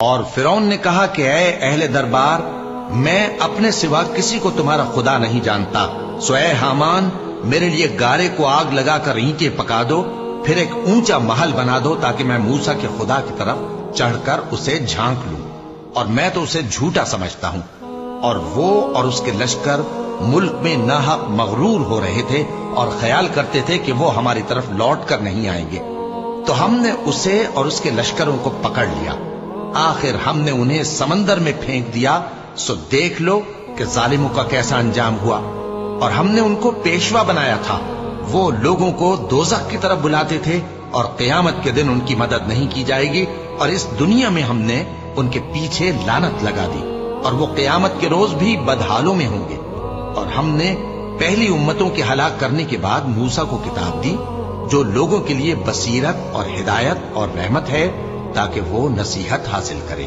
اور فرعون نے کہا کہ اے اہل دربار، میں اپنے سوا کسی کو تمہارا خدا نہیں جانتا، سو اے حامان میرے لیے گارے کو آگ لگا کر اینٹیں پکا دو، پھر ایک اونچا محل بنا دو تاکہ میں موسیٰ کے خدا کی طرف چڑھ کر اسے جھانک لوں، اور میں تو اسے جھوٹا سمجھتا ہوں۔ اور وہ اور اس کے لشکر ملک میں ناحق مغرور ہو رہے تھے اور خیال کرتے تھے کہ وہ ہماری طرف لوٹ کر نہیں آئیں گے، تو ہم نے اسے اور اس کے لشکروں کو پکڑ لیا، آخر ہم نے انہیں سمندر میں پھینک دیا، سو دیکھ لو کہ ظالموں کا کیسا انجام ہوا۔ اور ہم نے ان کو پیشوا بنایا تھا، وہ لوگوں کو دوزخ کی طرف بلاتے تھے، اور قیامت کے دن ان کی مدد نہیں کی جائے گی، اور اس دنیا میں ہم نے ان کے پیچھے لعنت لگا دی، اور وہ قیامت کے روز بھی بدحالوں میں ہوں گے۔ اور ہم نے پہلی امتوں کے ہلاک کرنے کے بعد موسیٰ کو کتاب دی، جو لوگوں کے لیے بصیرت اور ہدایت اور رحمت ہے، تاکہ وہ نصیحت حاصل کریں۔